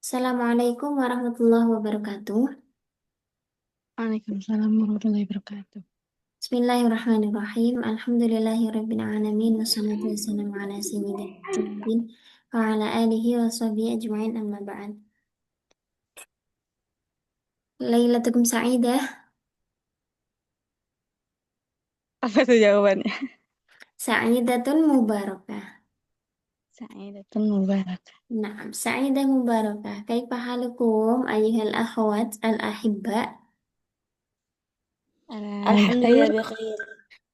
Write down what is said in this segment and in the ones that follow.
Assalamualaikum warahmatullahi wabarakatuh. Waalaikumsalam warahmatullahi wabarakatuh. Bismillahirrahmanirrahim. Alhamdulillahirabbil alamin wassalatu wassalamu ala sayyidina Muhammadin wa ala alihi wa sahbihi ajmain amma ba'd. Lailatukum sa'idah, Apa tuh jawabannya? sa'idatun mubarakah. Sa'idatun mubarak. Naam, sa'idah mubarakah. Kaifa halukum ayyuhal akhwat al-ahibba? Ala Alhamdulillah bikhair. bikhair.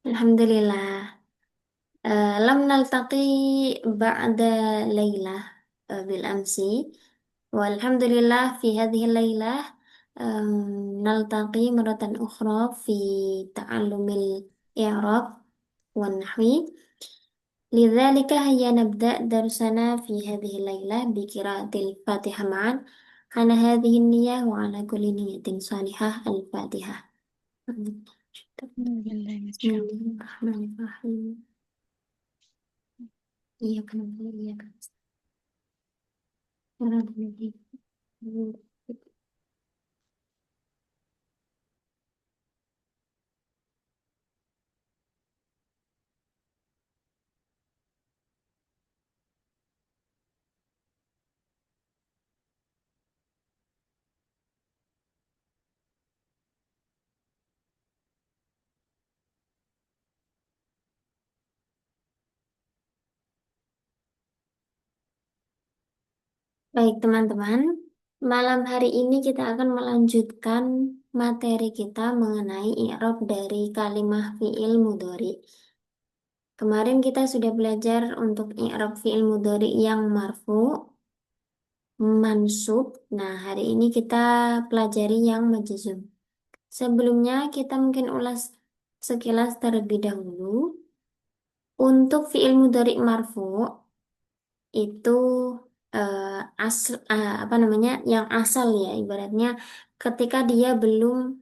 Alhamdulillah. لم نلتقي بعد ليلة بالأمس، والحمد لله في هذه الليلة نلتقي مرة أخرى في تعلم الإعراب والنحو. لذلك هيا نبدأ درسنا في هذه الليلة بقراءة الفاتحة معا على هذه النية وعلى كل نية صالحة. الفاتحة. Alhamdulillah بسم masyaallah. الله الرحمن الرحيم. إياك نعبد وإياك نستعين. Baik, teman-teman. Malam hari ini kita akan melanjutkan materi kita mengenai i'rab dari kalimah fi'il mudhari. Kemarin kita sudah belajar untuk i'rab fi'il mudhari yang marfu, mansub. Nah, hari ini kita pelajari yang majzum. Sebelumnya kita mungkin ulas sekilas terlebih dahulu. Untuk fi'il mudhari marfu itu eh, apa namanya yang asal ya, ibaratnya ketika dia belum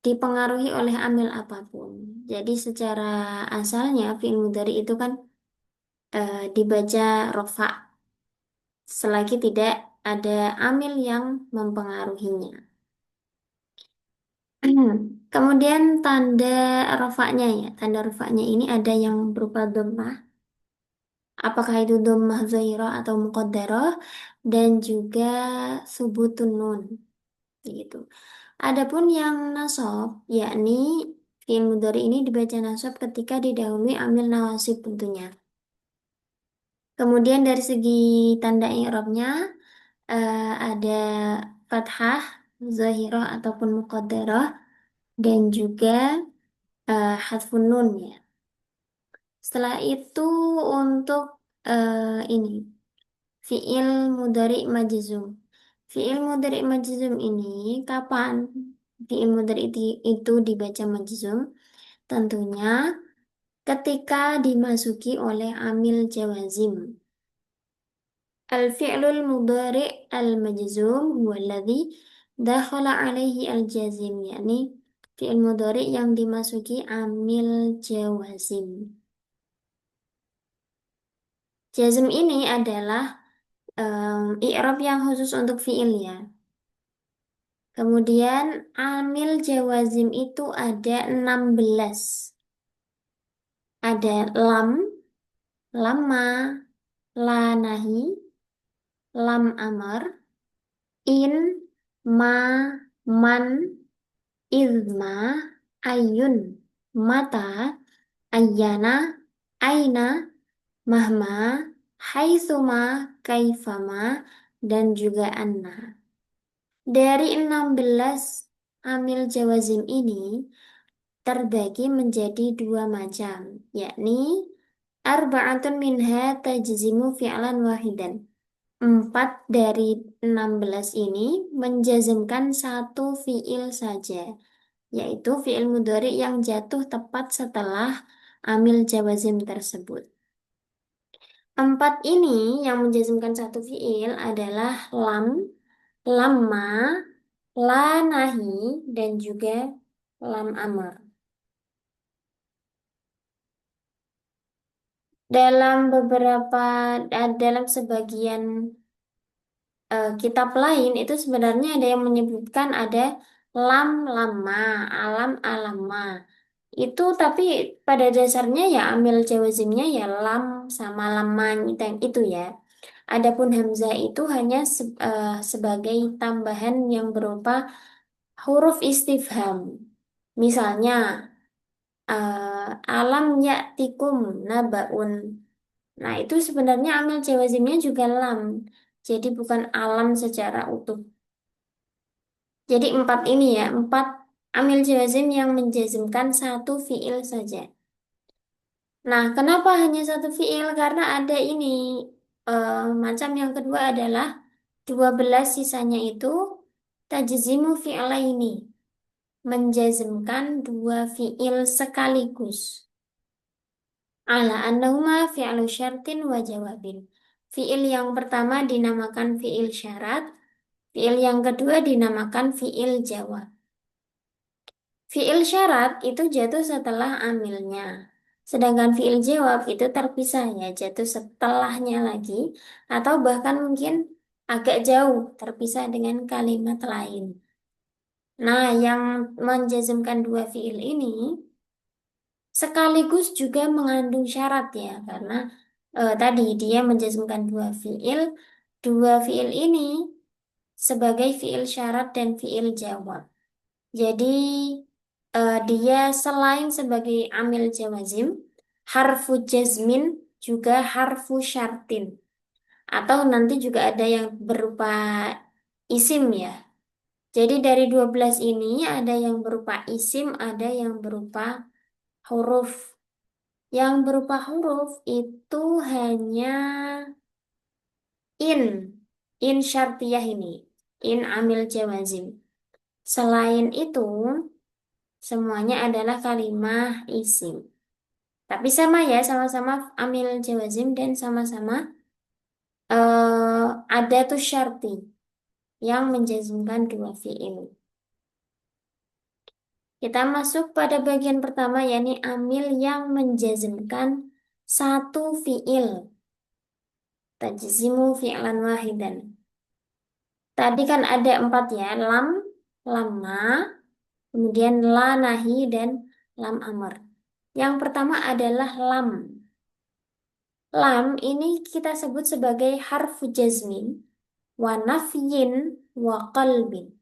dipengaruhi oleh amil apapun. Jadi secara asalnya fi'il mudhari itu kan dibaca rofa selagi tidak ada amil yang mempengaruhinya. Kemudian tanda rofaknya ya, tanda rofaknya ini ada yang berupa dhammah, apakah itu dhammah zahirah atau muqaddarah, dan juga subutun nun gitu. Adapun yang nasab, yakni fi'il mudhari ini dibaca nasab ketika didahului amil nawasib tentunya. Kemudian dari segi tanda i'rabnya ada fathah, zahirah ataupun muqaddarah, dan juga hadfun nun ya. Setelah itu untuk ini fi'il mudhari majzum. Fi'il mudhari majzum ini kapan fi'il mudhari itu dibaca majzum? Tentunya ketika dimasuki oleh amil jawazim. Al-fi'lul mudhari al-majzum huwa alladhi dakhala alaihi al-jazim, yakni fi'il mudhari yang dimasuki amil jawazim. Jazm ini adalah i'rab yang khusus untuk fi'il ya. Kemudian amil jawazim itu ada 16. Ada lam, lama, la nahi, lam amar, in, ma, man, izma, ayun, mata, ayyana, aina, mahma, haitsuma, kaifama, dan juga anna. Dari 16 amil jawazim ini terbagi menjadi dua macam, yakni arba'atun minha tajzimu fi'lan wahidan. 4 dari 16 ini menjazmkan satu fi'il saja, yaitu fi'il mudhari yang jatuh tepat setelah amil jawazim tersebut. 4 ini yang menjazmkan satu fi'il adalah lam, lama, la nahi, dan juga lam amr. Dalam beberapa, dalam sebagian kitab lain itu sebenarnya ada yang menyebutkan ada lam lama, alam alama. Itu tapi pada dasarnya ya amil jawazimnya ya lam sama lama itu ya. Adapun hamzah itu hanya sebagai tambahan yang berupa huruf istifham. Misalnya alam ya'tikum nabaun. Nah, itu sebenarnya amil jawazimnya juga lam. Jadi bukan alam secara utuh. Jadi empat ini ya, empat amil jawazim yang menjazmkan satu fiil saja. Nah, kenapa hanya satu fiil? Karena ada ini. Macam yang kedua adalah 12 sisanya itu tajzimu fi'laini. Menjazmkan dua fiil sekaligus. Ala annahuma fi'lu syartin wa jawabin. Fiil yang pertama dinamakan fiil syarat, fiil yang kedua dinamakan fiil jawab. Fiil syarat itu jatuh setelah amilnya. Sedangkan fiil jawab itu terpisah ya, jatuh setelahnya lagi atau bahkan mungkin agak jauh terpisah dengan kalimat lain. Nah, yang menjazmkan dua fiil ini sekaligus juga mengandung syarat ya, karena tadi dia menjazmkan dua fiil ini sebagai fiil syarat dan fiil jawab. Jadi dia selain sebagai amil jawazim, harfu jazmin juga harfu syartin. Atau nanti juga ada yang berupa isim ya. Jadi dari 12 ini ada yang berupa isim, ada yang berupa huruf. Yang berupa huruf itu hanya in, in syartiyah ini, in amil jawazim. Selain itu, semuanya adalah kalimah isim. Tapi sama ya, sama-sama amil jawazim dan sama-sama ada tuh syarti yang menjazmkan dua fiil. Kita masuk pada bagian pertama, yakni amil yang menjazmkan satu fiil. Tajzimu fi'lan wahidan. Tadi kan ada empat ya, lam, lama, kemudian la nahi, dan lam amr. Yang pertama adalah lam. Lam ini kita sebut sebagai harfu jazmin, wa nafyin, wa qalbin.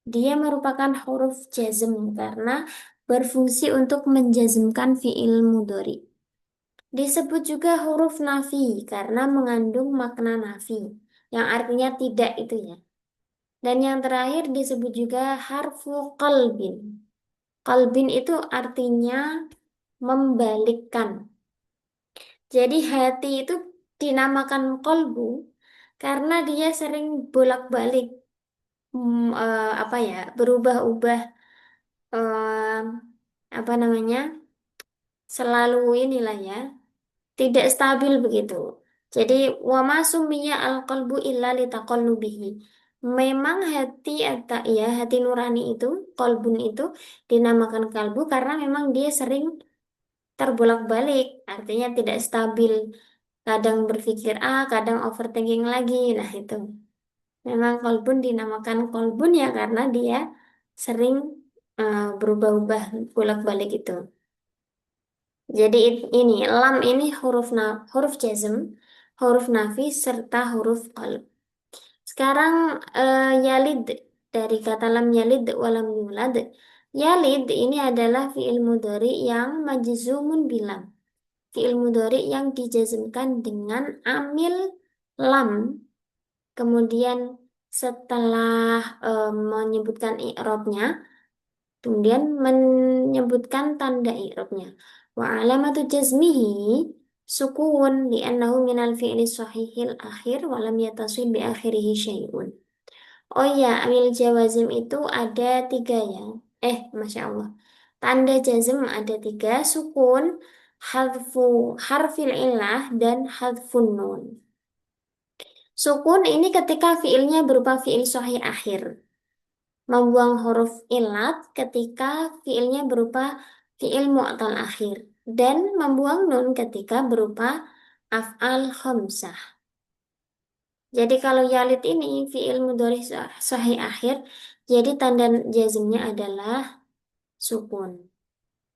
Dia merupakan huruf jazm karena berfungsi untuk menjazmkan fiil mudhari. Disebut juga huruf nafi karena mengandung makna nafi, yang artinya tidak itu ya. Dan yang terakhir disebut juga harfu qalbin. Qalbin itu artinya membalikkan. Jadi hati itu dinamakan kolbu karena dia sering bolak-balik, apa ya, berubah-ubah, eh, apa namanya, selalu inilah ya, tidak stabil begitu. Jadi wama summiya al-qalbu illa litaqallubihi. Memang hati atau ya hati nurani itu, kolbun itu dinamakan kalbu karena memang dia sering terbolak-balik, artinya tidak stabil. Kadang berpikir A, kadang overthinking lagi. Nah, itu. Memang kolbun dinamakan kolbun ya karena dia sering berubah-ubah bolak-balik itu. Jadi ini lam ini huruf jazm, huruf nafi serta huruf qalb. Sekarang yalid dari kata lam yalid walam yulad. Yalid ini adalah fiil mudhari yang majzumun bilam. Fiil mudhari yang dijazmkan dengan amil lam. Kemudian setelah menyebutkan i'rabnya, kemudian menyebutkan tanda i'rabnya. Wa alamatu jazmihi sukun li'annahu minal fi'li sahihil akhir wa lam yatasil bi akhirihi syai'un. Oh ya, amil jawazim itu ada tiga ya. Masya Allah. Tanda jazm ada tiga, sukun, hadfu, harfil illah, dan hadfun nun. Sukun ini ketika fiilnya berupa fiil sahih akhir. Membuang huruf ilat ketika fiilnya berupa fiil mu'tal akhir. Dan membuang nun ketika berupa af'al khamsah. Jadi kalau yalid ini fi'il mudhari sahih akhir, jadi tanda jazmnya adalah sukun.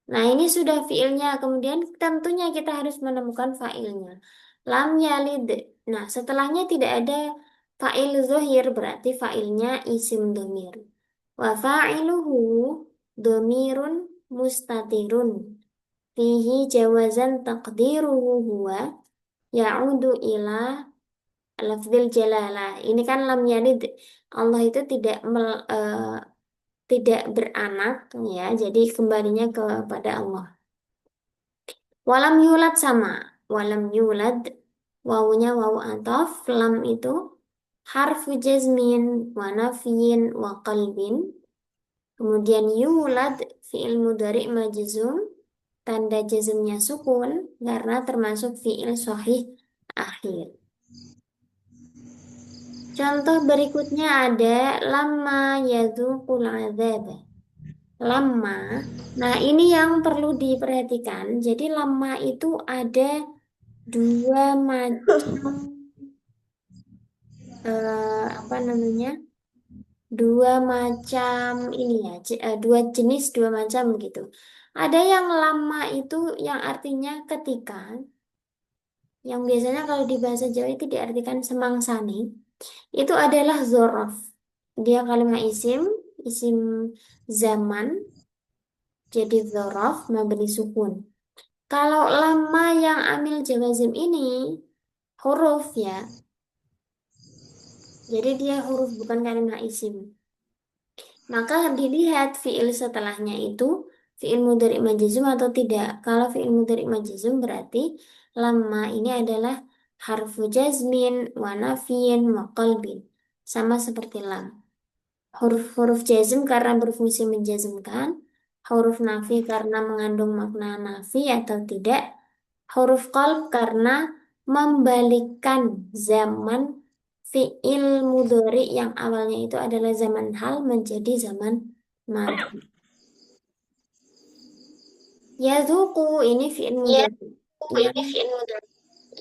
Nah, ini sudah fiilnya. Kemudian tentunya kita harus menemukan fa'ilnya. Lam yalid. Nah, setelahnya tidak ada fa'il zohir, berarti fa'ilnya isim domir. Wa fa'iluhu domirun mustatirun. Fihi jawazan taqdiruhu huwa ya'udu ila lafzil jalalah. Ini kan lam yalid. Allah itu tidak beranak, ya. Jadi kembalinya kepada Allah. Walam yulad sama. Walam yulad. Wawunya wawu ataf. Lam itu harfu jazmin wa nafyin wa qalbin. Kemudian yulad fi'il mudhari majzum. Tanda jazmnya sukun karena termasuk fi'il sahih akhir. Contoh berikutnya ada lama yadzuqul adzab. Lama. Nah, ini yang perlu diperhatikan. Jadi lama itu ada dua macam apa namanya? Dua macam ini ya, dua jenis, dua macam gitu. Ada yang lama itu yang artinya ketika, yang biasanya kalau di bahasa Jawa itu diartikan semangsane. Itu adalah zorof. Dia kalimat isim, isim zaman, jadi zorof, mabni sukun. Kalau lama yang amil jawazim ini huruf ya, jadi dia huruf bukan kalimat isim. Maka dilihat fiil setelahnya itu fiil mudhari majzum atau tidak. Kalau fiil mudhari majzum berarti lama ini adalah harfu jazmin, wa nafyin, wa qalbin. Sama seperti lam. Huruf-huruf jazm karena berfungsi menjazmkan, huruf nafi karena mengandung makna nafi atau tidak, huruf qalb karena membalikkan zaman fiil mudhari yang awalnya itu adalah zaman hal menjadi zaman madi. Yadzuqu ini fiil Ya, mudhari yang ini fi'il mudhari.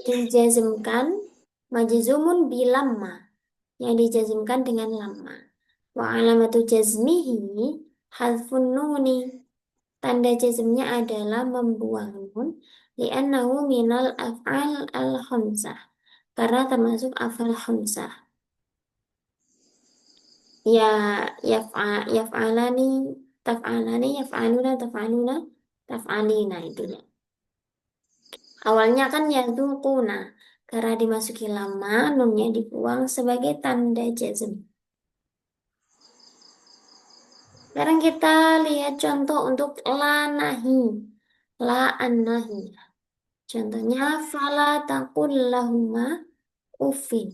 dijazmkan majzumun bilamma yang dijazmkan dengan lamma. Wa alamatu jazmihi hadfun nuni. Tanda jazmnya adalah membuang nun li'annahu minal af'al al-khamsah. Karena termasuk af'al khamsah. Ya yaf'alani, taf'alani, yaf'aluna, taf'aluna, taf'alina itu ya. Awalnya kan yadzuquna. Karena dimasuki lama, nunnya dibuang sebagai tanda jazm. Sekarang kita lihat contoh untuk la nahi. La an-nahi. Contohnya fala taqul lahuma uffin.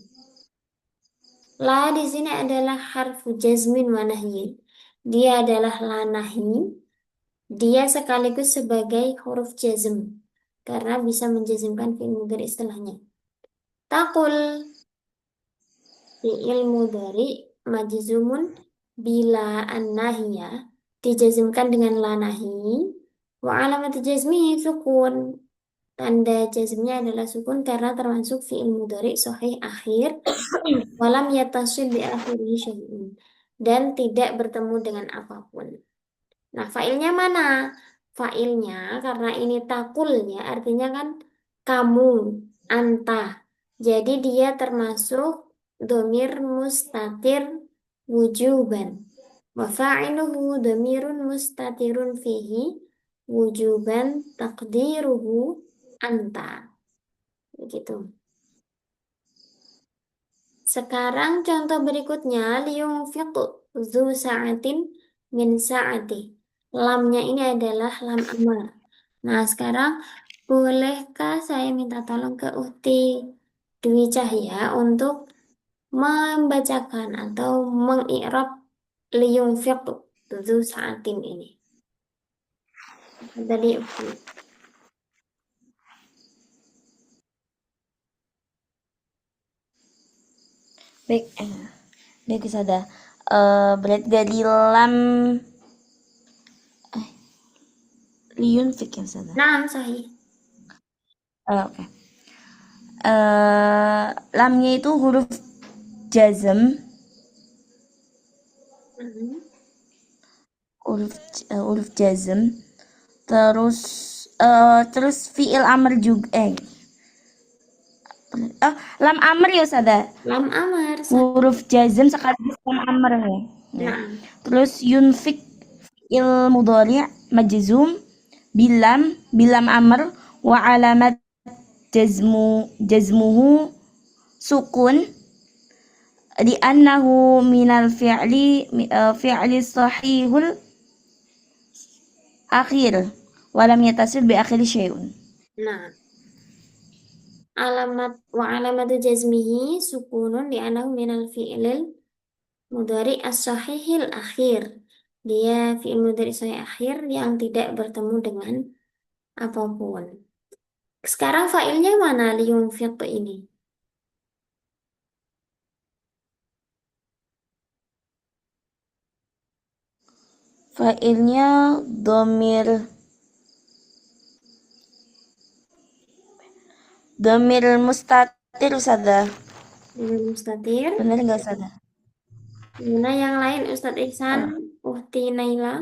La di sini adalah harfu jazmin wa nahyin. Dia adalah la nahi. Dia sekaligus sebagai huruf jazm karena bisa menjazmkan fi'il mudhari istilahnya. Taqul fi'il mudhari majzumun bila an-nahiyah dijazmkan dengan la nahi wa alamat jazmihi sukun. Tanda jazmnya adalah sukun karena termasuk fi'il mudhari sahih akhir walam yatasil bi akhirih syai'un dan tidak bertemu dengan apapun. Nah, failnya mana? Failnya karena ini takulnya artinya kan kamu, anta. Jadi dia termasuk domir mustatir wujuban. Wa fa'iluhu domirun mustatirun fihi wujuban takdiruhu anta. Begitu. Sekarang contoh berikutnya liyunfiq zu sa'atin min sa'ati. Lamnya ini adalah lam amar. Nah, sekarang bolehkah saya minta tolong ke Uhti Dwi Cahya untuk membacakan atau mengi'rab liyunfiq zu sa'atin ini. Tadi Uhti. Baik, baik Sada. Berarti dari lam liun fikir Sada. Nah, sahih. Oke. Lamnya itu huruf jazm, Mhm. huruf jazm, terus terus fiil amr juga lam amr ya sada. Lam amar. Huruf jazm sekaligus lam amr ya. Ya. Nah, Terus yunfik fiil mudhari majzum bilam amr wa alamat jazmuhu sukun li'annahu minal fi'li sahihul akhir walam yatasil bi akhir syai'un. nah, alamatu jazmihi sukunun di anahu minal fi'lil mudhari as-sahihil akhir. Dia fi'il mudhari sahih akhir yang tidak bertemu dengan apapun. Sekarang fa'ilnya mana liyunfiq ini? Fa'ilnya domir mustatir sada. Dengan mustatir. Bener nggak sada? Gimana yang lain Ustadz Ihsan? Eh, Uhti Naila.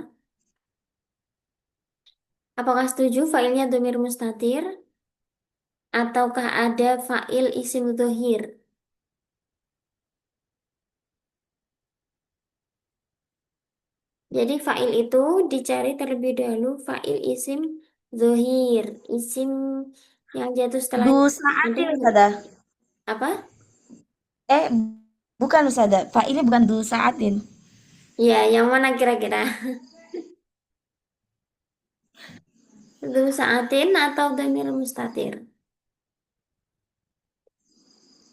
Apakah setuju fa'ilnya domir mustatir? Ataukah ada fa'il isim dhohir? Jadi fa'il itu dicari terlebih dahulu fa'il isim dhohir. Isim yang jatuh du setelahnya ada saatin huruf sada. apa? Eh, bukan sada. Fa'ilnya bukan du saatin. Ya, yang mana kira-kira? Dhu sa'atin atau dhamir mustatir?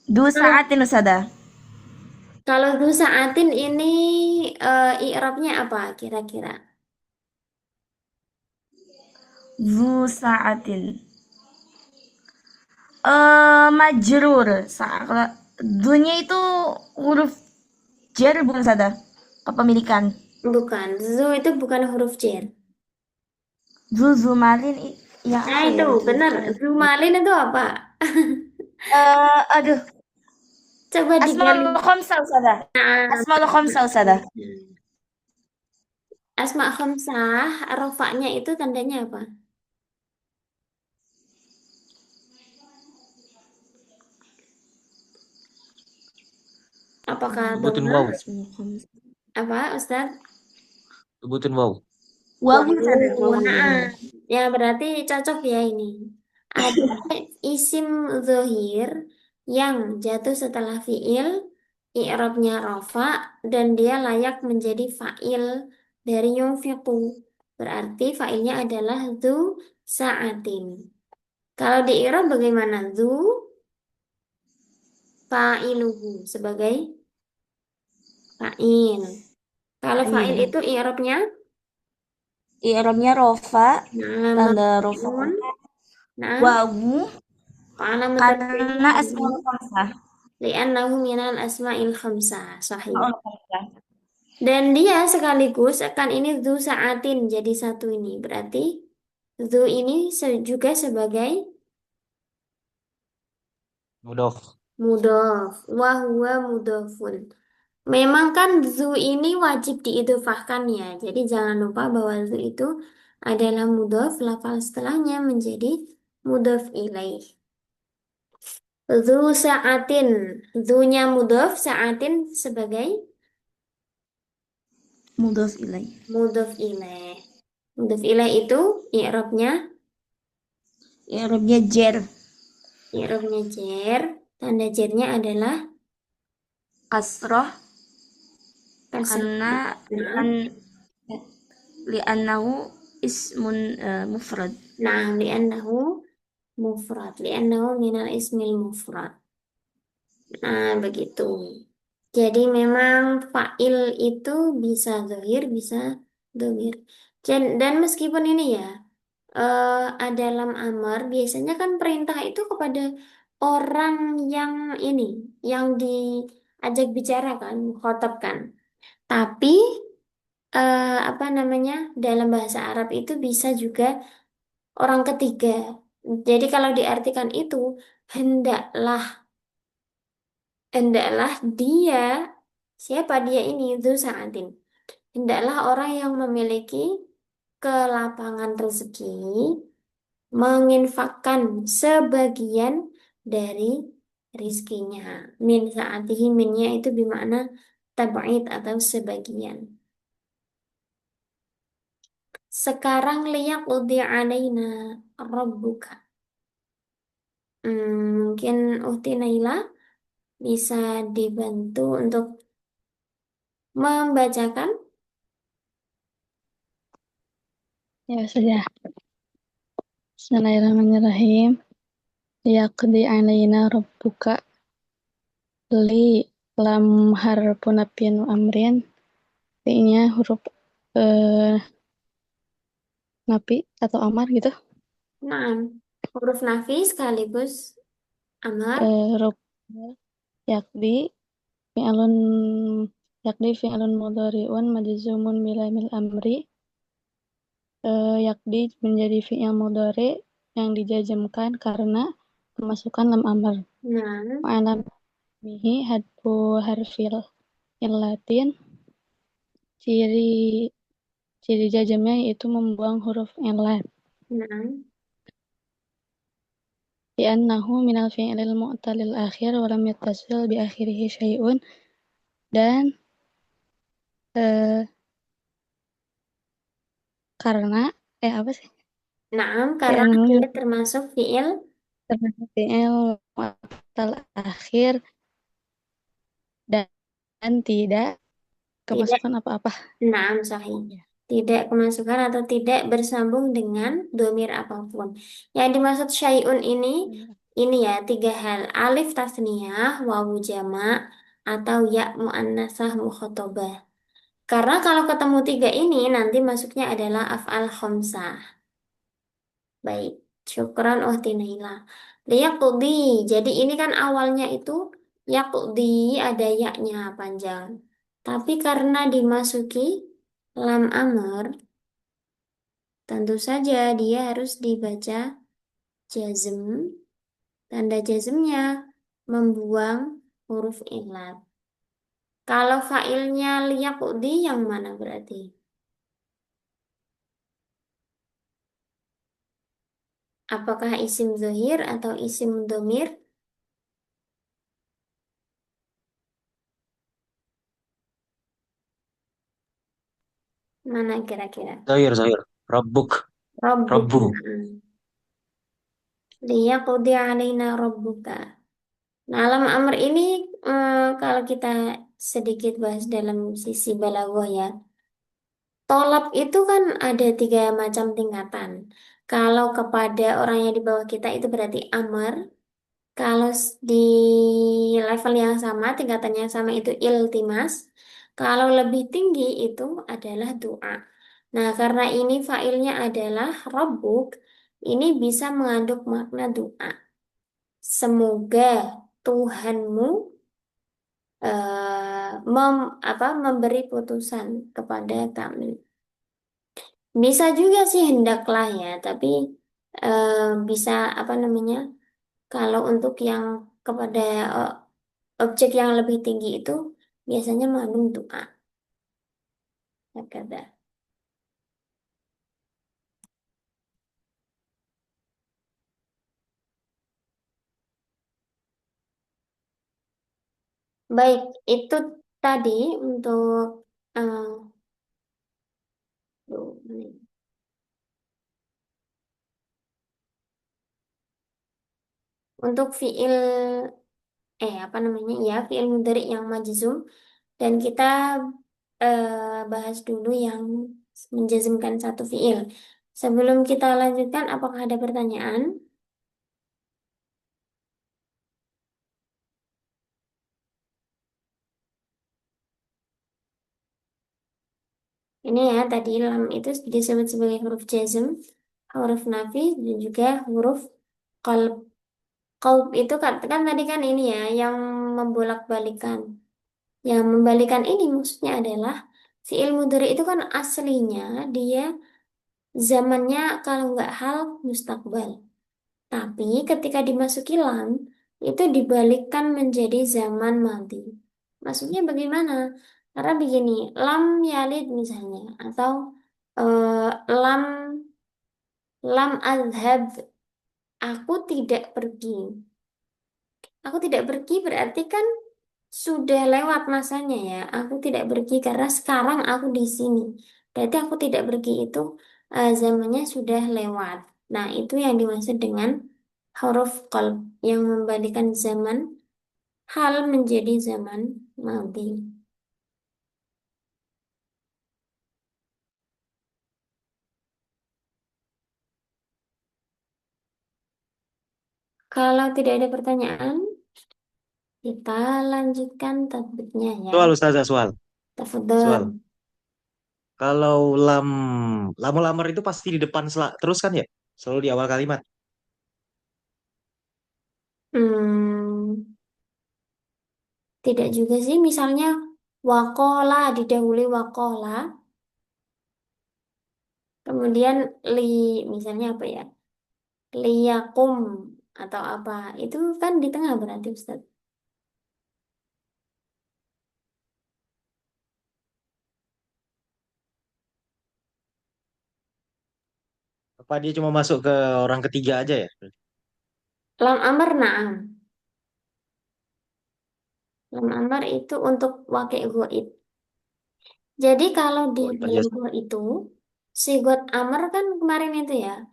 Du Kalau saatin sada. kalau dhu sa'atin ini i'rabnya apa kira-kira? Du saatin. Majrur. Dunya itu huruf jar bukan sada. Kepemilikan. Bukan, zu itu bukan huruf jar. Zuzumalin yang Nah apa itu ya itu benar. kalau Zumalin itu apa? aduh, Coba asmaul digali. khamsah sada. Nah, Asmaul khamsah sada. Asma khamsah, rofaknya itu tandanya apa? Apakah Sebutin doma? wow. Asmaul khamsah. Apa, Ustadz? Sebutin wow. Wawu sada, Wow, wawu nah, wawu. ya berarti cocok ya ini. Ada isim zohir yang jatuh setelah fiil, i'rabnya rofa, dan dia layak menjadi fa'il dari yunfiqu. Berarti fa'ilnya adalah zu sa'atin. Kalau di i'rab bagaimana? Zu fa'iluhu sebagai fa'il. Kalau fa'il Fa'il. itu i'rabnya I'rabnya rofa, nah, tanda rofa maf'ulun, nah, wawu alamat karena asmaul raf'ihi khamsah. li'annahu minal asma'il khamsah. Sahih. Asmaul khamsah. Dan dia sekaligus akan ini dzu sa'atin jadi satu ini. Berarti dzu ini juga sebagai Mudof. mudhof. Wa huwa mudhofun. Memang kan dzu ini wajib diidhofahkan ya. Jadi jangan lupa bahwa dzu itu adalah mudhof, lafal setelahnya menjadi mudhof ilaih. Dzu sa'atin. Dzunya mudhof, sa'atin sebagai Mudhof ilaih. mudhof ilaih. Mudhof ilaih itu i'rabnya I'rabnya jer, i'rabnya jer. Tanda jernya adalah kasroh kasrah. karena Nah, li'annahu ismun mufrad. nah li'annahu mufrad. Li'annahu minal ismil mufrad. Nah, begitu. Jadi memang fa'il itu bisa zahir, bisa domir. Dan meskipun ini ya, ada lam amar, biasanya kan perintah itu kepada orang yang ini, yang diajak bicara kan, khotab kan. Tapi apa namanya, dalam bahasa Arab itu bisa juga orang ketiga. Jadi kalau diartikan itu, hendaklah, Hendaklah dia, siapa dia ini? Dzu sa'atin. Hendaklah orang yang memiliki kelapangan rezeki menginfakkan sebagian dari rizkinya. Min saatihi minnya itu bermakna tab'id atau sebagian. Sekarang liyaqdi alaina rabbuka. Mungkin Uhti Naila bisa dibantu untuk membacakan. Ya sudah. Bismillahirrahmanirrahim. Yaqdi alaina rabbuka li lam harfu nafyin wa amrin. Nya huruf eh, nafi atau amar gitu. Nah, huruf nafi sekaligus amar. Rob yakdi fi'alun yakdi fi'alun mudhari'un majzumun bilamil amri. Yakdi menjadi fi'il mudhari yang dijazmkan karena kemasukan lam amr. Nah, Ma'alam mihi hadfu harfil illatin. Ciri ciri jazmnya yaitu membuang huruf illat. nah, Li'annahu minal fi'lil mu'talil akhir wa lam yattasil bi akhirihi syai'un, dan eh, karena apa sih? nah, karena Li'annahu dia termasuk fiil. termasuk fi'il mu'tal akhir dan tidak Tidak. kemasukan apa-apa. Naam sahih. Ya. Tidak kemasukan atau tidak bersambung dengan domir apapun. Yang dimaksud syai'un ini ya tiga hal. Alif tasniyah, wawu jamak, atau ya muannasah mukhatabah. Karena kalau ketemu tiga ini nanti masuknya adalah af'al khamsah. Baik, syukran uhti Naila. Liyaqdi. Jadi ini kan awalnya itu yaqdi ada yaknya panjang. Tapi karena dimasuki lam amr, tentu saja dia harus dibaca jazm. Tanda jazmnya membuang huruf illat. Kalau failnya liyaqdi yang mana berarti? Apakah isim zohir atau isim domir? Mana kira-kira? Zahir, Zahir. Rabbuk. Rabbuka. Rabbu. Liyaqdi alaina rabbuka. Nah, alam amr ini kalau kita sedikit bahas dalam sisi balaghah ya. Tolab itu kan ada tiga macam tingkatan. Kalau kepada orang yang di bawah kita itu berarti amr. Kalau di level yang sama, tingkatan yang sama itu iltimas. Kalau lebih tinggi itu adalah doa. Nah, karena ini failnya adalah Rabbuk, ini bisa mengandung makna doa. Semoga Tuhanmu memberi putusan kepada kami. Bisa juga sih hendaklah ya, tapi eh, bisa apa namanya? Kalau untuk yang kepada eh, objek yang lebih tinggi itu biasanya mengandung doa. Kata. Baik, itu tadi untuk eh, duh, mana ini? Untuk fiil apa namanya ya fiil mudhari yang majzum dan kita bahas dulu yang menjazmkan satu fiil. Sebelum kita lanjutkan, apakah ada pertanyaan? Ini ya tadi lam itu disebut sebagai huruf jazm, huruf nafi dan juga huruf qalb. Qalb itu kan tadi kan ini ya yang membolak-balikan. Yang membalikan ini maksudnya adalah fiil mudhari itu kan aslinya dia zamannya kalau nggak hal mustakbal. Tapi ketika dimasuki lam, itu dibalikkan menjadi zaman madi. Maksudnya bagaimana? Karena begini, lam yalid misalnya, atau eh, lam lam azhab, aku tidak pergi. Aku tidak pergi berarti kan sudah lewat masanya ya. Aku tidak pergi karena sekarang aku di sini. Berarti aku tidak pergi itu zamannya sudah lewat. Nah, itu yang dimaksud dengan huruf qalb yang membalikan zaman hal menjadi zaman madhi. Kalau tidak ada pertanyaan, kita lanjutkan topiknya ya. Soal Ustazah, soal. Tafadhol. Soal. Kalau lamur-lamur itu pasti di depan terus kan ya? Selalu di awal kalimat. Hmm, tidak juga sih. Misalnya wakola didahului wakola, kemudian li, misalnya apa ya? Liyakum atau apa? Itu kan di tengah berarti Ustaz. Apa dia cuma masuk ke orang ketiga aja ya? Lam amar na'am. Lam amar itu untuk wakil goib. Jadi kalau di Oh iya, dalam gua itu, sigot amar kan kemarin itu ya.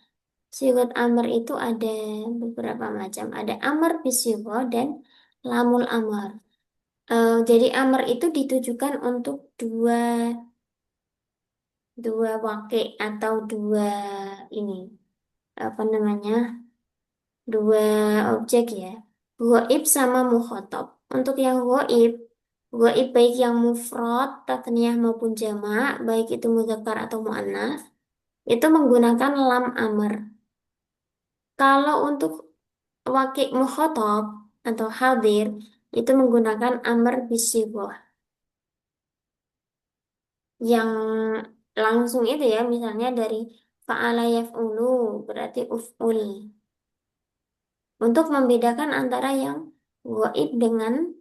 Sigot amar itu ada beberapa macam. Ada amar bisigo dan lamul amar. Jadi amar itu ditujukan untuk dua dua wakil atau dua ini apa namanya, dua objek ya, goib sama mukhotob. Untuk yang goib, goib baik yang mufrad tatniyah maupun jamak, baik itu mudzakkar atau muannats, itu menggunakan lam amr. Kalau untuk wakil mukhotob atau hadir, itu menggunakan amr bisighah yang langsung itu ya, misalnya dari fa'ala yaf'ulu berarti uf'ul, untuk membedakan antara yang gaib dengan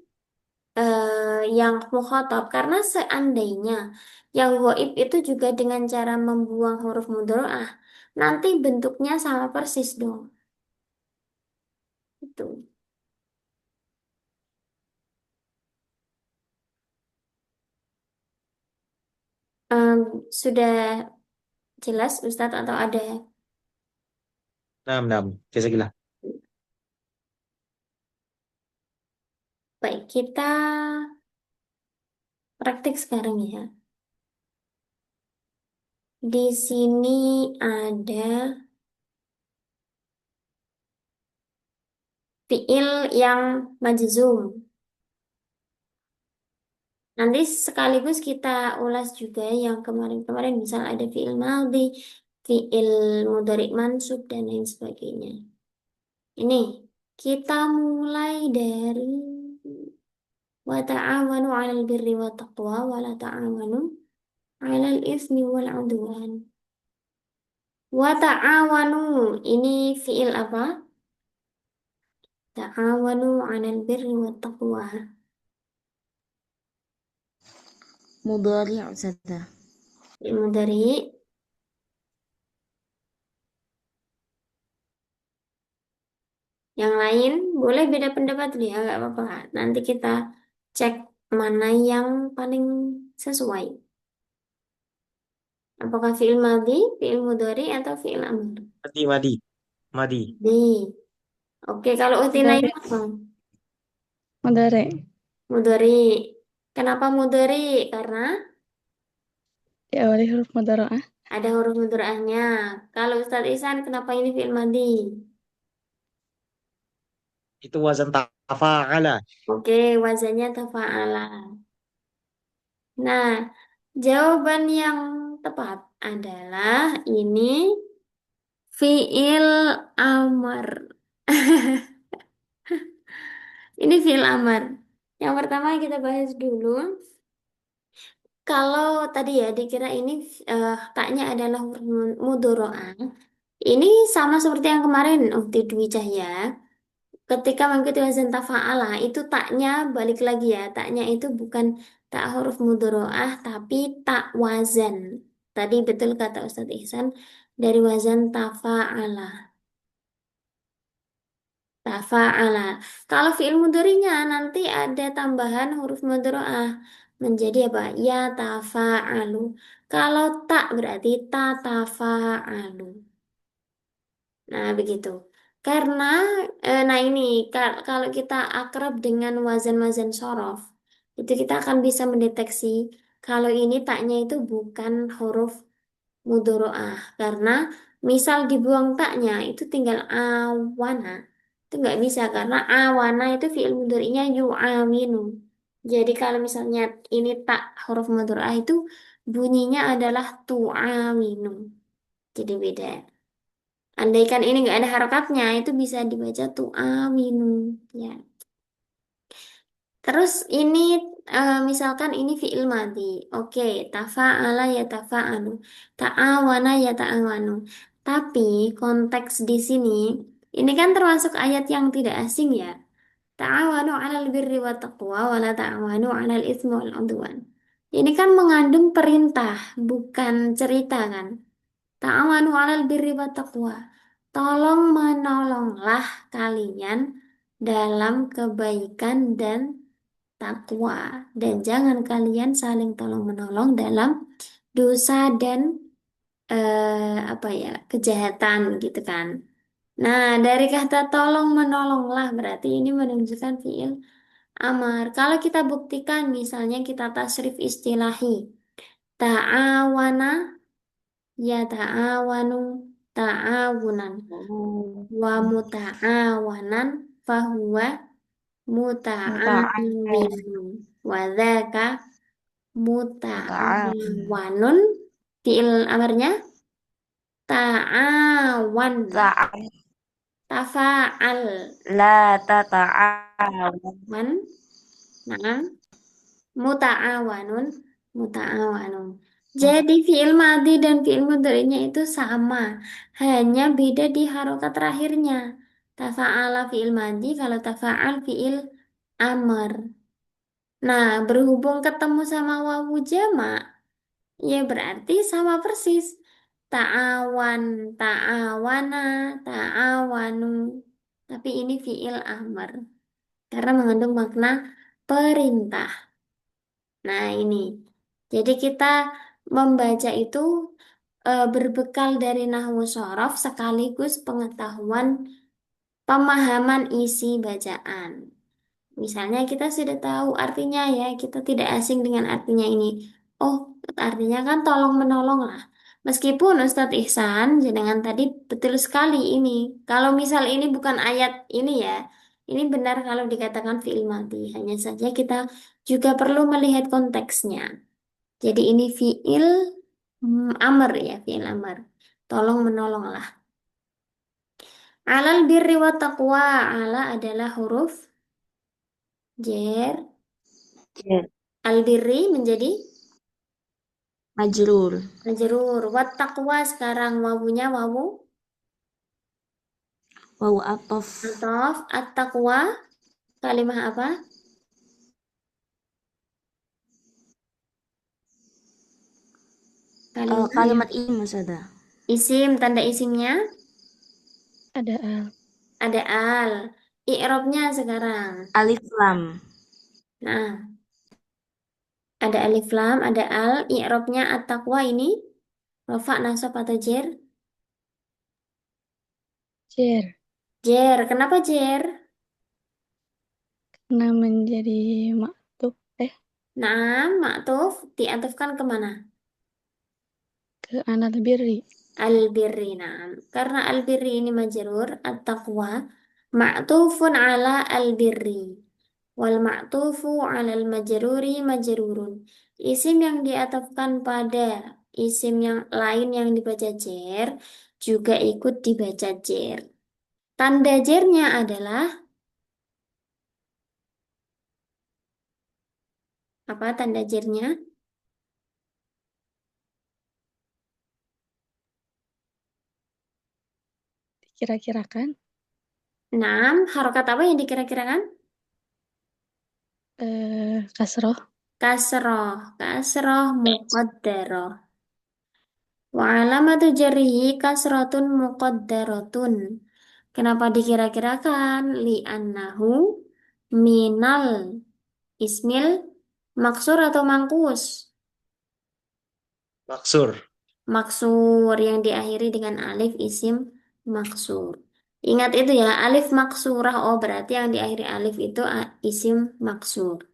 yang mukhatab. Karena seandainya yang gaib itu juga dengan cara membuang huruf mudhari'ah, nanti bentuknya sama persis dong. Itu. Sudah jelas Ustadz atau ada? Nah, nah, Jazakallah. Baik, kita praktik sekarang ya. Di sini ada fiil yang majzum. Nanti sekaligus kita ulas juga yang kemarin-kemarin, misal ada fiil madhi, fiil mudhari mansub, dan lain sebagainya. Ini kita mulai dari wa ta'awanu 'alal birri wa taqwa wa la ta'awanu 'alal itsmi wal 'udwan. Wa ta'awanu ini fiil apa? Ta'awanu 'alal birri wa taqwa. Mudhari' Ustazah. Fiil mudhari. Yang lain boleh beda pendapat dulu ya, nggak apa-apa. Nanti kita cek mana yang paling sesuai. Apakah fi'il madhi, fi'il mudhari, atau fi'il amr? Madi, Madi, Madi. Di. Oke, kalau Utina ini Mudhari. apa? Mudhari. Mudhari. Kenapa mudhari? Karena Diawali huruf mudhara'ah. ada huruf mudhara'ahnya. Kalau Ustadz Ihsan, kenapa ini fi'il madhi? Itu wazan tafa'ala. Oke, wazannya tafa'ala. Nah, jawaban yang tepat adalah ini fiil amar. Ini fiil amar. Yang pertama kita bahas dulu. Kalau tadi ya dikira ini taknya adalah huruf mudhoro'ah. Ini sama seperti yang kemarin, Ukti Dwi Cahya. ketika mengikuti wazan tafa'ala itu taknya balik lagi ya. Taknya itu bukan tak huruf mudhoro'ah tapi tak wazan. Tadi betul kata Ustadz Ihsan dari wazan tafa'ala. Tafa'ala. Kalau fi'il mudhari'nya nanti ada tambahan huruf mudhari'ah menjadi apa? Ya tafa'alu. Kalau tak berarti ta tafa'alu. Nah, begitu. Karena nah ini kalau kita akrab dengan wazan-wazan sorof, itu kita akan bisa mendeteksi kalau ini taknya itu bukan huruf mudoro'ah karena misal dibuang taknya itu tinggal awana itu nggak bisa karena awana itu fi'il mudhari'nya yu'awinu. Jadi kalau misalnya ini tak huruf mudoro'ah itu bunyinya adalah tu'awinu, jadi beda. Andaikan ini nggak ada harokatnya itu bisa dibaca tu'awinu ya. Terus ini misalkan ini fi'il madhi. Oke, tafa'ala ya tafa'alu. Ta'awana ya ta'awanu. Tapi konteks di sini ini kan termasuk ayat yang tidak asing ya. Ta'awanu 'alal birri wa taqwa wa la ta'awanu 'alal itsmi wal 'udwan. Ini kan mengandung perintah, bukan cerita kan. Ta'awanu 'alal birri wa taqwa. Tolong menolonglah kalian dalam kebaikan dan takwa dan jangan kalian saling tolong menolong dalam dosa dan apa ya kejahatan gitu kan. Nah dari kata tolong menolonglah berarti ini menunjukkan fiil amar. Kalau kita buktikan misalnya kita tasrif istilahi ta'awana ya ta'awanu ta'awunan Oh, wa muta'awanan fahuwa muta'al, muta'awinun wa dzaka muta'al, muta'awanun fi'il amarnya ta'awan ta'al, tafa'al la tata'al, wan nah muta'awanun muta'awanun jadi fi'il madhi dan fi'il mudhari'nya itu sama hanya beda di harokat terakhirnya tafa'ala fi'il madhi kalau tafa'al fi'il amr. Nah berhubung ketemu sama wawu jamak ya berarti sama persis. Ta'awan, ta'awana, ta'awanu. Tapi ini fi'il amr. Karena mengandung makna perintah. Nah ini. Jadi kita membaca itu berbekal dari nahwu shorof sekaligus pengetahuan pemahaman isi bacaan. Misalnya kita sudah tahu artinya ya, kita tidak asing dengan artinya ini. Oh, artinya kan tolong menolong lah. Meskipun Ustadz Ihsan, jenengan tadi betul sekali ini. Kalau misal ini bukan ayat ini ya, ini benar kalau dikatakan fi'il madhi. Hanya saja kita juga perlu melihat konteksnya. Jadi ini fi'il amr ya, fi'il amr. Tolong menolong lah. Alal birri wa taqwa. Ala adalah huruf jer. jer, Albirri menjadi majrur, majrur. Wat taqwa sekarang wawunya wawu wawu atof, ataf. At taqwa kalimah apa? Kalimah yang kalimat ini Musada, isim tanda isimnya Ada al. ada al. I'rabnya sekarang. alif lam, Nah, ada alif lam, ada al. I'rabnya at taqwa ini rafa nasab atau jer? Jer. Jer. Kenapa jer? Karena menjadi maktub. Nah, maktuf diatufkan kemana? Ke anal birri. Al-birri, na'am. Karena al-birri ini majrur, at-taqwa, ma'tufun ala al-birri. Wal ma'tufu ala al-majruri majrurun. Isim yang diatafkan pada isim yang lain yang dibaca jer, juga ikut dibaca jer. Tanda jernya adalah, apa tanda jernya? Dikira-kirakan. Enam, harokat apa yang dikira-kirakan? Kasroh. Kasroh, kasroh muqaddaroh. Wa alamatu jarhi kasrotun muqaddaratun. Kenapa dikira-kirakan? Li'annahu minal ismil maksur atau mangkus? Maksur. Maksur yang diakhiri dengan alif isim maksur. Ingat itu ya, alif maksurah. Oh, berarti yang diakhiri alif itu isim maksur.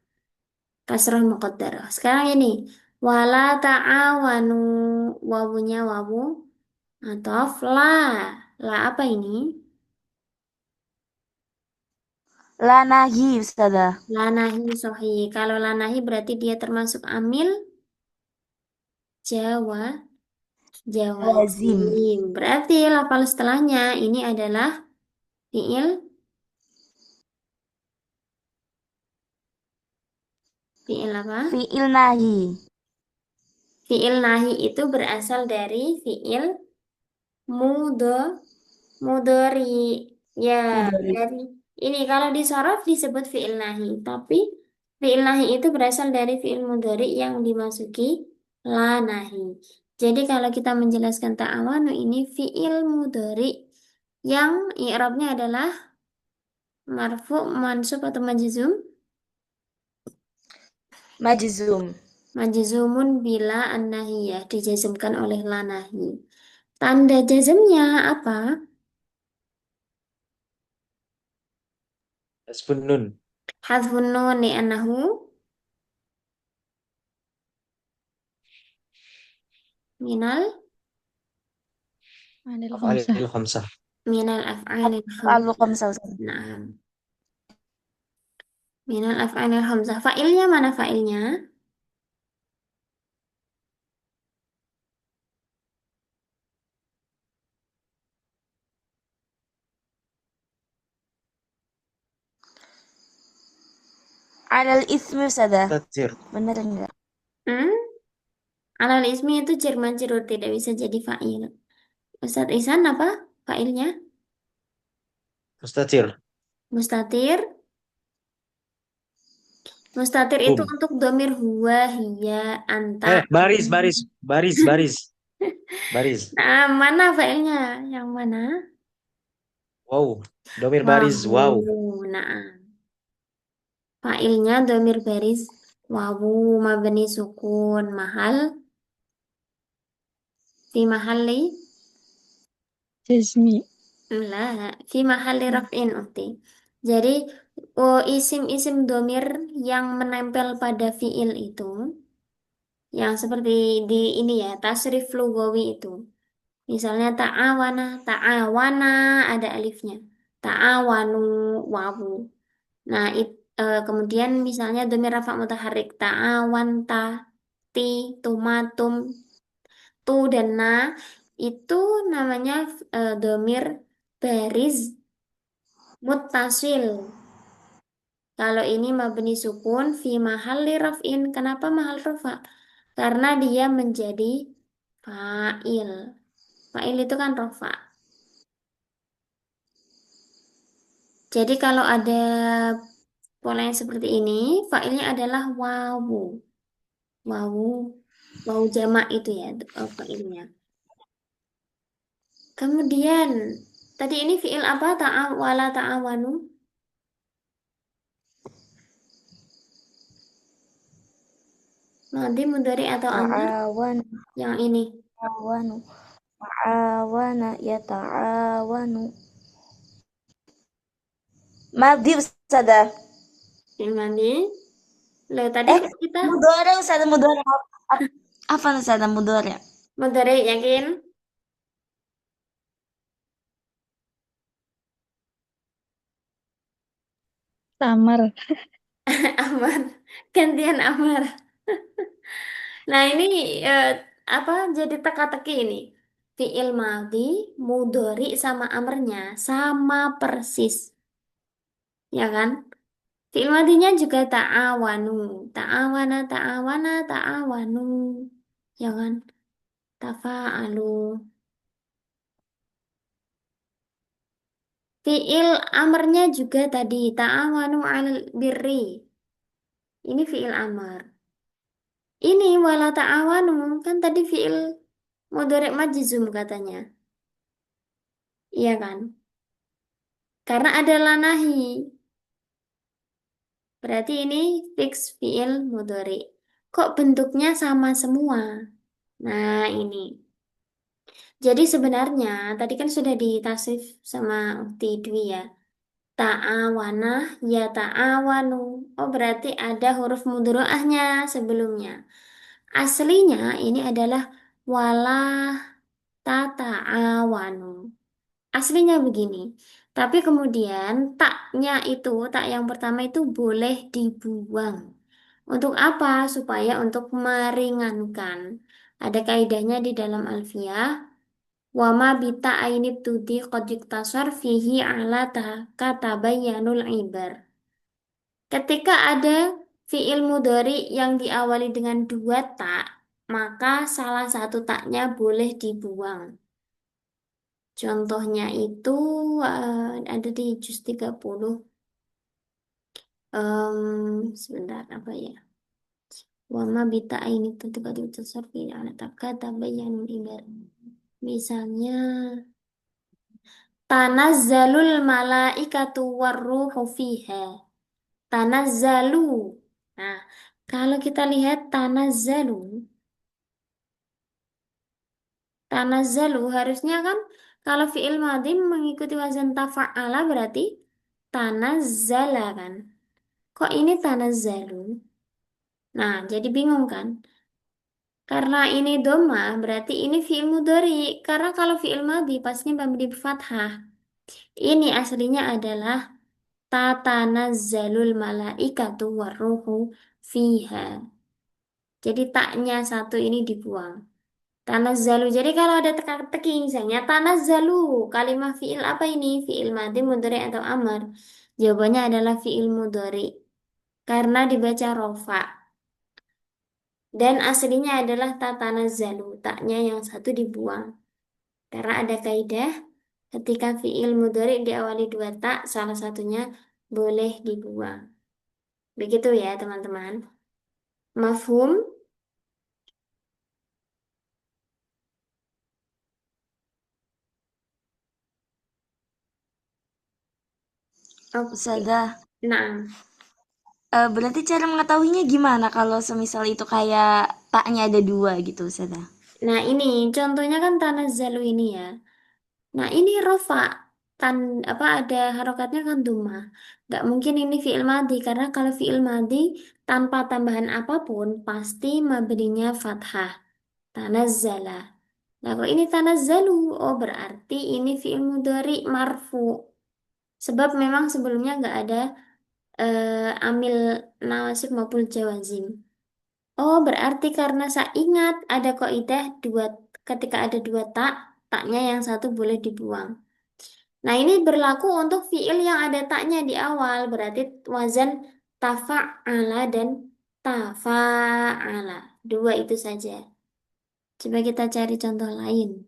Kasrah muqaddarah. Sekarang ini, wala ta'awanu, wawunya wawu atau la. La apa ini? Lanahi Ustazah. Lanahi sohi. Kalau lanahi berarti dia termasuk amil Jawa, Lazim. Jawazim. Berarti lafal setelahnya ini adalah fiil fiil apa? Fi'il nahi. Fiil nahi itu berasal dari fiil mudo, mudori. Ya, Mudhari. dari ini kalau disorof disebut fiil nahi, tapi fiil nahi itu berasal dari fiil mudori yang dimasuki la nahi. Jadi kalau kita menjelaskan ta'awanu ini fiil mudori yang i'rabnya adalah marfu, mansub atau majzum. Majzum. Majzumun bila an-nahiyah dijazmkan oleh la nahi. Tanda jazmnya apa? Hasbun nun. Hadfun nun li'annahu minal Adil khamsah. Af'alil khamsah. minal af'alil Al khamsah. khamsah Ustazah. Naam. Minal af'alil khamsah. Fa'ilnya mana fa'ilnya? Alal ismi Ustazah. Tatir. Bener enggak? Hmm? Alal ismi itu jar majrur tidak bisa jadi fa'il. Ustadz Ihsan apa fa'ilnya? Mustatir. Mustatir. Mustatir itu Hum. untuk domir huwa, hiya, anta. Baris, baris, baris, baris, baris. Nah, mana failnya? Yang mana? Wow. Domir baris. Wow. Wawu. Nah, failnya domir baris wawu mabni sukun mahal fi mahalli Jazmi. la fi mahalli raf'in ukti. Jadi oh, isim-isim domir yang menempel pada fiil itu yang seperti di ini ya tasrif lugawi itu. Misalnya ta'awana ada alifnya. Ta'awanu wawu. Nah, kemudian misalnya domir rafa mutaharrik ta'awanta, ti, tumatum, tu dan na itu namanya domir bariz muttasil. Kalau ini mabni sukun fi mahalli raf'in. Kenapa mahal rafa? Karena dia menjadi fa'il. Fa'il itu kan rafa. Jadi kalau ada pola yang seperti ini, fa'ilnya adalah wawu. Wawu, wawu jamak itu ya fa'ilnya. Kemudian, tadi ini fi'il apa? Ta'awala ta'awanu. Nanti mudhari atau amar Ta'awan. yang ini. Ta'awanu. Ta'awana ya ta'awanu. Madhi Ustazah. Fi'il madi. Loh, tadi kok kita Mudhari Ustazah, mudhari. Apa Ustazah mudhari? mudhari yakin? Tamar. Amar. Gantian amar. Nah, ini eh, apa jadi teka-teki ini. Fi'il madhi, mudhari sama amarnya sama persis. Ya kan? Fi'il madinya juga ta'awanu. Ta'awanu. Ya kan? Tafa'alu. Fiil amarnya juga tadi ta'awanu 'alal birri. Ini fiil amar. Ini wala ta'awanu kan tadi fiil mudhari' majzum katanya. Iya kan? Karena ada lanahi. Berarti ini fix fiil mudhari'. Kok bentuknya sama semua? Nah, ini. Jadi sebenarnya tadi kan sudah ditasif sama Ukti Dwi ya. Ta'awana ya ta'awanu. Oh, berarti ada huruf mudhari'ahnya sebelumnya. Aslinya ini adalah walah tata'awanu. Aslinya begini. Tapi kemudian taknya itu, tak yang pertama itu boleh dibuang. Untuk apa? Supaya untuk meringankan. Ada kaidahnya di dalam Alfiyah. Wama bita ainib tudi qad yuktasar fihi ala kata bayanul ibar. Ketika ada fiil mudhari yang diawali dengan dua tak, maka salah satu taknya boleh dibuang. Contohnya itu ada di juz 30. Sebentar apa ya? Wama bita ini tentu kata tasarfi ala kata bayanul ibar. Misalnya tanazzalul malaikatu warruhu fiha. Tanazzalu. Nah, kalau kita lihat tanazzalu harusnya kan kalau fiil madhi mengikuti wazan tafa'ala berarti tanazzala kan. Kok ini tanazzalu? Nah, jadi bingung kan? Karena ini doma berarti ini fiil mudhari. Karena kalau fiil madhi pastinya mabni fathah. Ini aslinya adalah tatanazzalul malaikatu warruhu fiha. Jadi taknya satu ini dibuang. Tanazzalu. Jadi kalau ada teka-teki misalnya tanazzalu, kalimat fiil apa ini? Fiil madhi, mudhari atau amar? Jawabannya adalah fiil mudhari karena dibaca rofa dan aslinya adalah tatanazzalu. Taknya yang satu dibuang. Karena ada kaidah ketika fiil mudhari diawali dua tak, salah satunya boleh dibuang. Begitu ya, teman-teman. Mafhum? Oke. Ustazah, Nah, berarti cara mengetahuinya gimana kalau semisal itu kayak taknya ada dua gitu, Ustazah? nah, ini contohnya kan tanazzalu ini ya. Nah, ini rofa tan apa ada harokatnya kan dumah. Gak mungkin ini fiil madhi karena kalau fiil madhi tanpa tambahan apapun pasti mabninya fathah. Tanazzala. Nah, kalau ini tanazzalu, oh berarti ini fiil mudhari marfu. Sebab memang sebelumnya nggak ada amil nawasib maupun jawazim. Oh, berarti karena saya ingat ada kaidah dua ketika ada dua tak, taknya yang satu boleh dibuang. Nah, ini berlaku untuk fiil yang ada taknya di awal, berarti wazan tafa'ala dan tafa'ala. Dua itu saja. Coba kita cari contoh lain.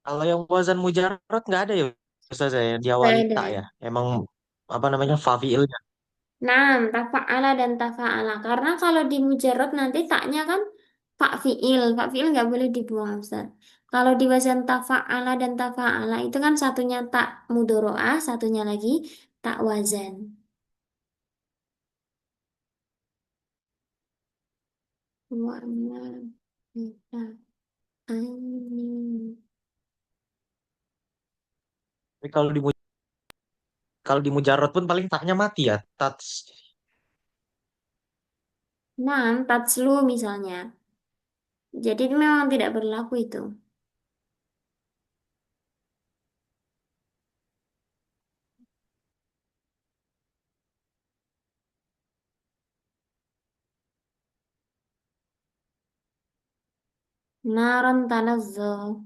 Kalau yang wazan mujarrad nggak ada ya Ustaz ya, yang Gak diawali ada. tak ya. Emang apa namanya fafiilnya. Nah, tafa'ala dan tafa'ala. Karena kalau di mujarab nanti taknya kan pak fiil. Pak fiil nggak boleh dibuang, Ustaz. Kalau di wazan tafa'ala dan tafa'ala itu kan satunya tak mudoro'ah, satunya lagi tak wazan. Wa ma bisa amin. Tapi kalau di mujarrad pun paling taknya mati ya. Tats. Nah, tatslu misalnya. Jadi memang tidak berlaku itu. Naran tanazzal.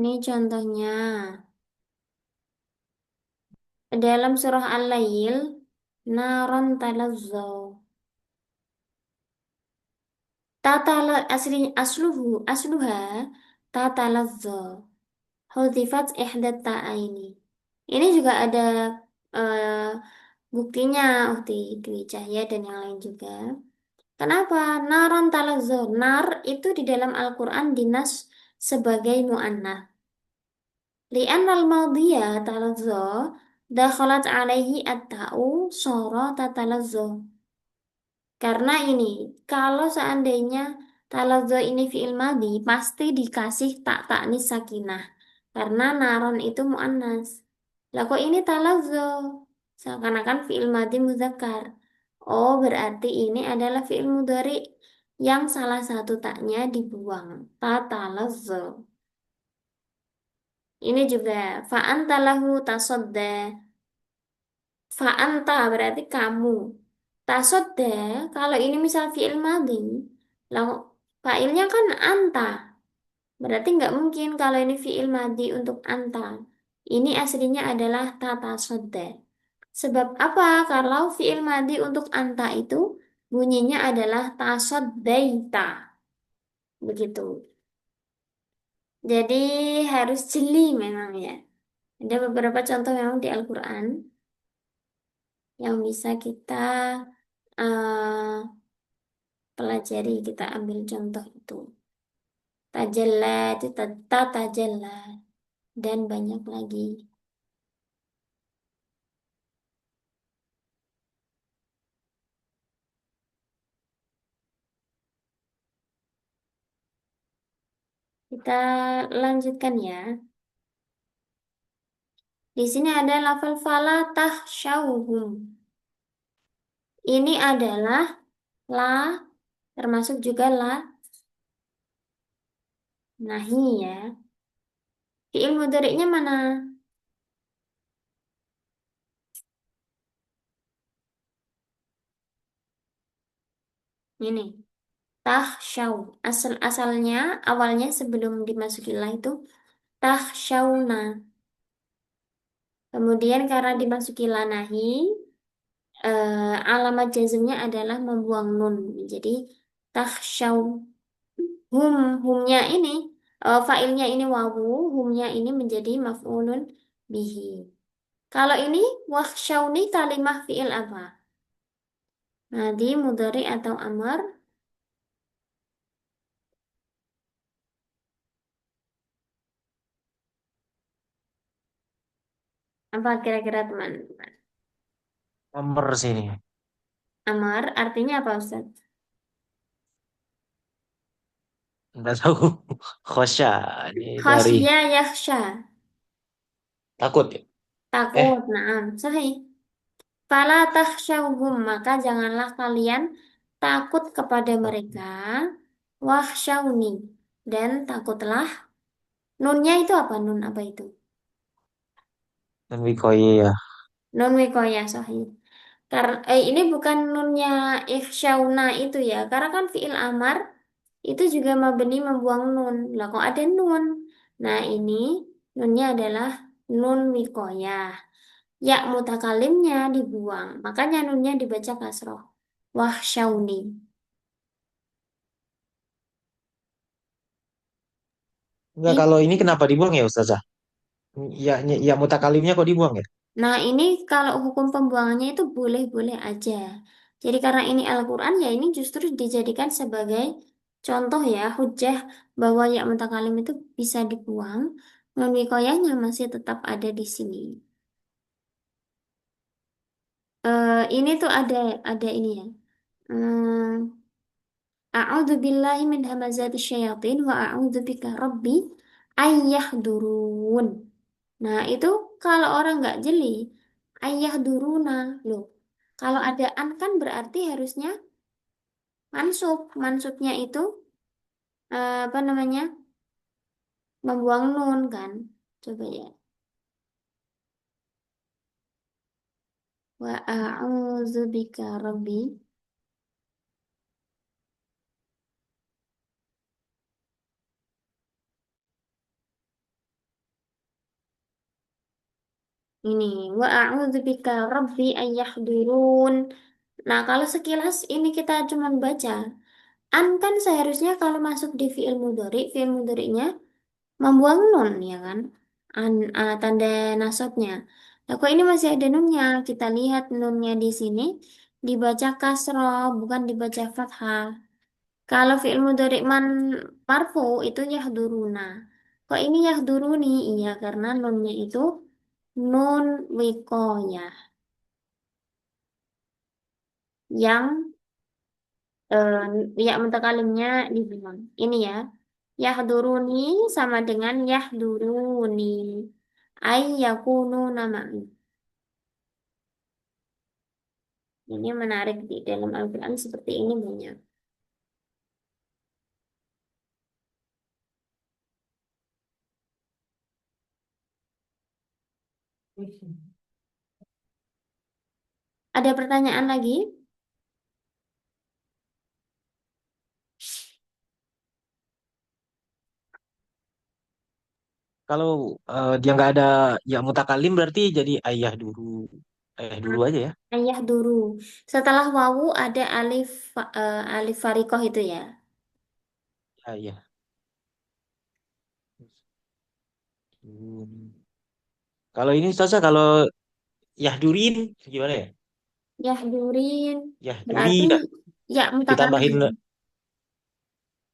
Ini contohnya. Dalam surah Al-Lail, naron talazzo. Tatala asluha tatalazzo. Hudhifat ihdat ta'aini. Ini juga ada eh, buktinya, Ukti Dwi Cahya dan yang lain juga. Kenapa? Naron talazzo. Nar itu di dalam Al-Quran dinas sebagai mu'annas. Li'anna al-madhiya talazzo dakhalat alaihi at-ta'u soro tatalazzo. Karena ini, kalau seandainya talazzo ini fi'il madhi, pasti dikasih tak taknis sakinah. Karena naron itu mu'annas. Lah kok ini talazzo? Seakan-akan fi'il madhi muzakkar. Oh, berarti ini adalah fi'il mudhari yang salah satu taknya dibuang. Tatalazzo. Ini juga fa'anta lahu tasodda. Fa'anta berarti kamu. Tasodda, kalau ini misal fi'il madhi, lah fa'ilnya kan anta. Berarti nggak mungkin kalau ini fi'il madhi untuk anta. Ini aslinya adalah tatasodda. Sebab apa? Kalau fi'il madhi untuk anta itu bunyinya adalah tasoddaita. Begitu. Jadi harus jeli memang ya. Ada beberapa contoh memang di Al-Quran yang bisa kita eh, pelajari, kita ambil contoh itu. Tajalla itu tajalla dan banyak lagi. Kita lanjutkan ya. Di sini ada lafal fala tahsyauhum. Ini adalah la, termasuk juga la nahi ya. Fi'il mudhari'nya mana? Ini. Tahsyau. Asal-asalnya, awalnya sebelum dimasuki la itu tahsyauna. Kemudian karena dimasuki la nahi, alamat jazmnya adalah membuang nun. Jadi tahsyau. Humnya ini, fa'ilnya ini wawu, humnya ini menjadi maf'ulun bihi. Kalau ini wakhsyauni kalimah fi'il apa? Madi, mudhari atau amar? Apa kira-kira teman-teman? Nomor sini. Amar artinya apa Ustaz? Nggak tahu. Khosya. Ini dari Khasya yakhsha. takut ya. Eh, Takut, naam. Sahih. Fala takhsyawhum, maka janganlah kalian takut kepada mereka. Wakhsyawni. Dan takutlah. Nunnya itu apa? Nun apa itu? dan Wikoyi ya. Nun wikoyah sahih. Karena ini bukan nunnya ikhsyauna itu ya. Karena kan fi'il amar itu juga mabni membuang nun. Lah kok ada nun? Nah, ini nunnya adalah nun wikoyah. Ya mutakalimnya dibuang. Makanya nunnya dibaca kasroh. Wahsyauni. Enggak, Ini kalau ini kenapa dibuang ya Ustazah? Ya, ya mutakalimnya kok dibuang ya? Nah, ini kalau hukum pembuangannya itu boleh-boleh aja. Jadi karena ini Al-Quran, ya ini justru dijadikan sebagai contoh ya, hujah bahwa ya mutakalim itu bisa dibuang, non wikoyahnya masih tetap ada di sini. Ini tuh ada ini ya. Hmm, A'udzu billahi min hamazati syayatin wa a'udzu bika rabbi ayyahdurun. Nah, itu kalau orang nggak jeli, ayyahduruna. Loh, kalau ada an kan berarti harusnya mansub. Mansubnya itu apa namanya? Membuang nun kan. Coba ya. Wa a'udzu bika rabbi. Ini wa a'udzubika rabbi ayyahdurun. Nah, kalau sekilas ini kita cuma baca. An kan seharusnya kalau masuk di fi'il mudhari'nya membuang nun ya kan? Tanda nasabnya. Nah, kok ini masih ada nunnya? Kita lihat nunnya di sini dibaca kasroh, bukan dibaca fathah. Kalau fi'il mudhari' marfu itu yahduruna. Kok ini yahduruni? Iya, karena nunnya itu nun wikoyah yang eh, ya mutakalimnya dibilang. Ini ya. Yahduruni sama dengan yahduruni. Ay yakunu nama. Ini menarik di dalam Al-Quran seperti ini banyak. Ada pertanyaan lagi? Kalau dia nggak ada ya mutakalim berarti jadi ayah dulu aja ya. Ayah duru. Setelah wawu ada alif farikoh itu ya. Ya, ya. Hmm. Kalau ini Ustazah kalau Yahdurin gimana ya? Yahdurin. Berarti Yahduri nah, ya mutakalim. ditambahin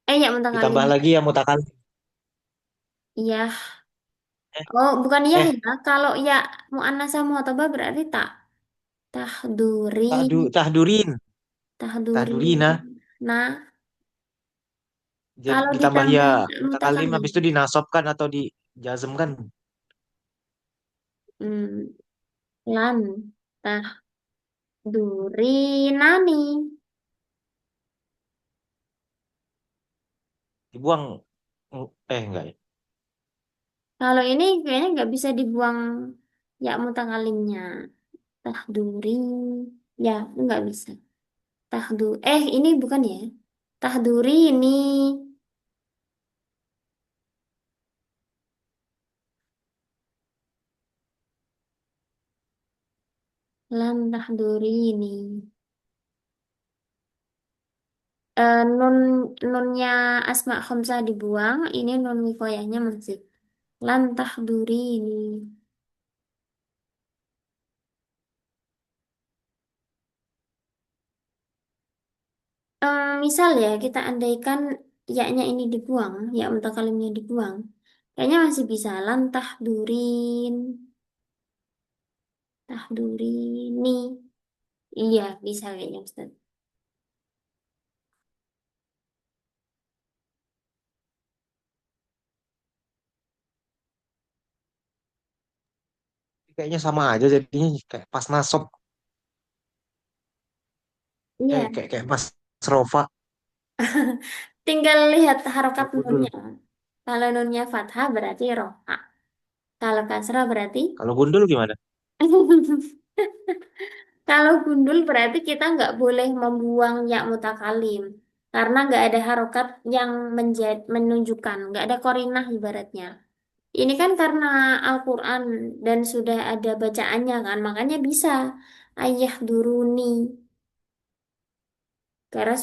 Ya mutakalim. ditambah lagi ya mutakalim. Ya. Eh, Oh, bukan ya eh ya. Kalau ya muannasah mu'tabah berarti tak. Tahdurin. tahdurin, Tahdurin. tahdurina Nah, jadi kalau ditambah ya ditambah mutakalim mutakalim. habis itu dinasobkan atau dijazmkan. Hmm, lan. Tahdurinani. Dibuang enggak ya. Kalau ini kayaknya nggak bisa dibuang ya mutakalimnya. Tahduri. Ya, nggak bisa. Ini bukan ya. Tahduri ini. Lan tahduri ini. Nun nunnya Asma Khamsah dibuang. Ini nun wikoyahnya masih. Lan tahduri ini. Misal ya, kita andaikan yaknya ini dibuang. Ya mutakalimnya dibuang. Kayaknya masih bisa. Lan tahdurin. Tahdurini. Iya, bisa kayaknya Ustaz. Kayaknya sama aja jadinya kayak pas nasob Iya, kayak pas rofa tinggal lihat harokat kalau gundul. nunnya. Kalau nunnya fathah berarti rofa. Kalau kasrah berarti Kalau gundul gimana? kalau gundul berarti kita nggak boleh membuang ya mutakalim karena nggak ada harokat yang menunjukkan, nggak ada korinah ibaratnya. Ini kan karena Al-Quran dan sudah ada bacaannya kan, makanya bisa ayah duruni karena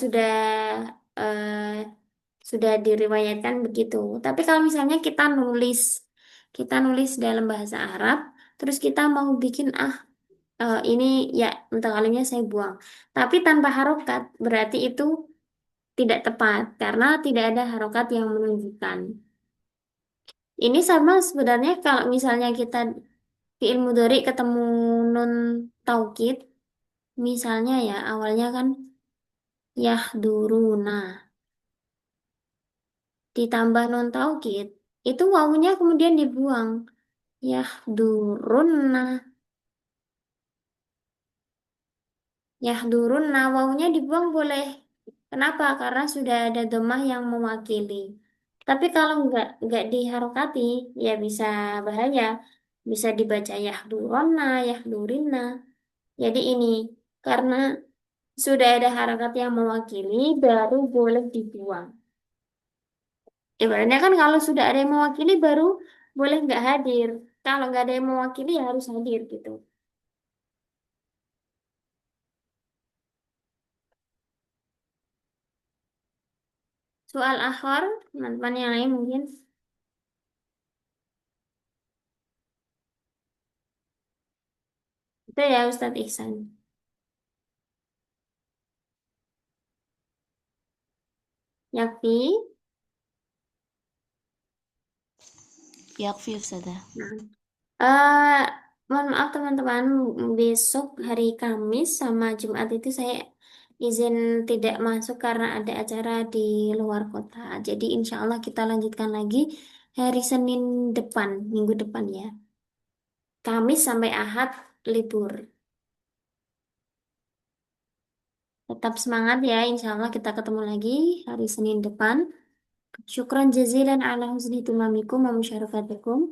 sudah diriwayatkan begitu. Tapi kalau misalnya kita nulis dalam bahasa Arab, terus kita mau bikin ini ya mutakalimnya saya buang. Tapi tanpa harokat berarti itu tidak tepat karena tidak ada harokat yang menunjukkan. Ini sama sebenarnya kalau misalnya kita fiil mudhari ketemu nun taukid, misalnya ya awalnya kan yahduruna ditambah nun taukid, itu wawunya kemudian dibuang. Yahdurunna, yahdurunna, wawunya dibuang boleh. Kenapa? Karena sudah ada domah yang mewakili. Tapi kalau nggak diharokati, ya bisa bahaya. Bisa dibaca yahduronna, yahdurinna. Jadi ini karena sudah ada harokat yang mewakili, baru boleh dibuang. Ibaratnya kan kalau sudah ada yang mewakili, baru boleh nggak hadir. Kalau nggak ada yang mewakili ya harus hadir gitu. Soal akhir, teman-teman yang lain mungkin. Itu ya Ustadz Ihsan. Yakfi. Yakfi Ustazah. Nah. Eh, mohon maaf teman-teman, besok hari Kamis sama Jumat itu saya izin tidak masuk karena ada acara di luar kota. Jadi insya Allah kita lanjutkan lagi hari Senin depan, minggu depan ya. Kamis sampai Ahad libur. Tetap semangat ya, insya Allah kita ketemu lagi hari Senin depan. Syukran jazilan ala husni tumamikum wa musyarakatikum.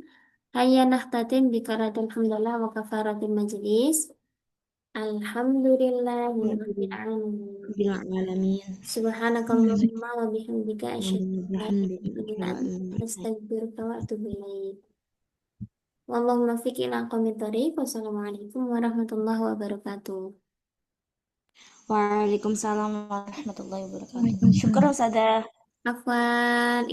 Hayya nahtatin bikaratul hamdalah wa kafaratul majlis. Alhamdulillahi rabbil alamin. Rabbil alamin. Subhanakallahumma wa bihamdika asyhadu an la Alhamdulillah. ilaha illa anta astaghfiruka wa atubu ilaik. Wallahumma fiq ila aqwamit thoriq. Wassalamualaikum warahmatullahi wabarakatuh. Waalaikumsalam warahmatullahi wabarakatuh. Waalaikumsalam. Syukur Ustazah. Afwan.